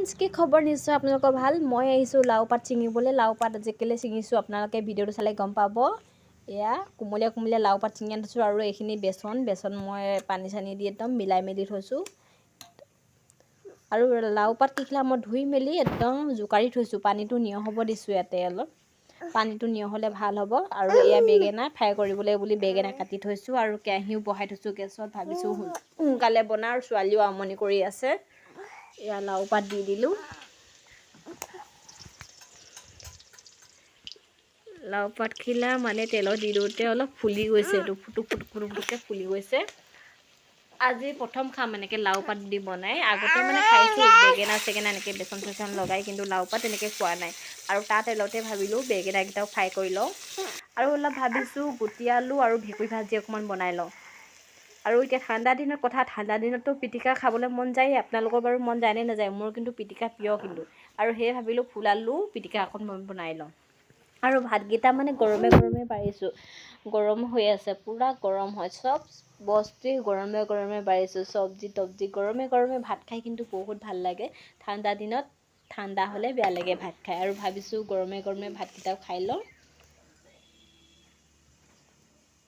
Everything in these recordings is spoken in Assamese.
ফ্ৰেন্ডছ, কি খবৰ? নিশ্চয় আপোনালোকৰ ভাল। মই আহিছোঁ লাও পাত ছিঙিবলৈ। লাও পাত আজি কেলৈ ছিঙিছোঁ আপোনালোকে ভিডিঅ'টো চালে গম পাব। এয়া কোমলীয়া কোমলীয়া লাও পাত ছিঙি আনিছোঁ আৰু এইখিনি বেচন মই পানী চানী দি একদম মিলাই মেলি থৈছোঁ। আৰু লাও পাত কিখিলা মই ধুই মেলি একদম জোকাৰি থৈছোঁ। পানীটো নিয়ৰ হ'ব দিছোঁ ইয়াতে অলপ। পানীটো নিয়ৰ হ'লে ভাল হ'ব। আৰু এয়া বেঙেনা ফ্ৰাই কৰিবলৈ বুলি বেঙেনা কাটি থৈছোঁ আৰু কেৰাহীও বহাই থৈছোঁ গেছত। ভাবিছোঁ সোনকালে বনাওঁ আৰু ছোৱালীও আমনি কৰি আছে। এয়া লাও পাত দি দিলোঁ। লাও পাতখিলা মানে তেলত দি দিওঁতে অলপ ফুলি গৈছে, এইটো ফুটুককৈ ফুলি গৈছে। আজি প্ৰথম খাম এনেকৈ লাও পাত দি বনাই। আগতে মানে খাইছোঁ বেঙেনা চেঙেনা এনেকৈ বেচন চেচন লগাই, কিন্তু লাও পাত এনেকৈ খোৱা নাই। আৰু তাৰ তেলতে ভাবিলোঁ বেঙেনাকেইটাও ফ্ৰাই কৰি লওঁ। আৰু অলপ ভাবিছোঁ গুটি আলু আৰু ভেকুৰী ভাজি অকণমান বনাই লওঁ। আৰু এতিয়া ঠাণ্ডা দিনৰ কথা, ঠাণ্ডা দিনততো পিটিকা খাবলৈ মন যায়। আপোনালোকৰ বাৰু মন যায় নে নাযায়? মোৰ কিন্তু পিটিকা প্ৰিয় কিন্তু। আৰু সেয়ে ভাবিলোঁ ফুল আলু পিটিকা অকণমান বনাই লওঁ। আৰু ভাতকেইটা মানে গৰমে গৰমে বাঢ়িছোঁ। গৰম হৈ আছে, পূৰা গৰম হয়। চব বস্তুৱেই গৰমে গৰমে বাঢ়িছোঁ। চব্জি তব্জি গৰমে গৰমে ভাত খাই কিন্তু বহুত ভাল লাগে। ঠাণ্ডা দিনত ঠাণ্ডা হ'লে বেয়া লাগে ভাত খাই। আৰু ভাবিছোঁ গৰমে গৰমে ভাতকেইটাও খাই লওঁ।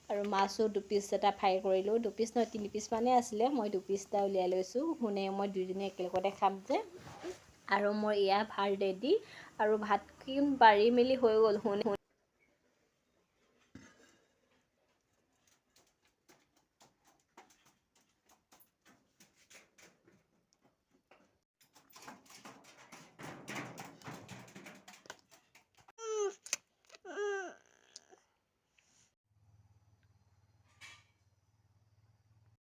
আৰু মাছো দুপিচ এটা ফ্ৰাই কৰিলোঁ। দুপিচ নহয় 3 পিচ মানেই আছিলে, মই 2 পিচ এটা উলিয়াই লৈছোঁ। শুনে মই দুইজনী একেলগতে খাম যে। আৰু মোৰ এয়া ভাত ৰেডি। আৰু ভাতখিনি বাঢ়ি মেলি হৈ গ'ল।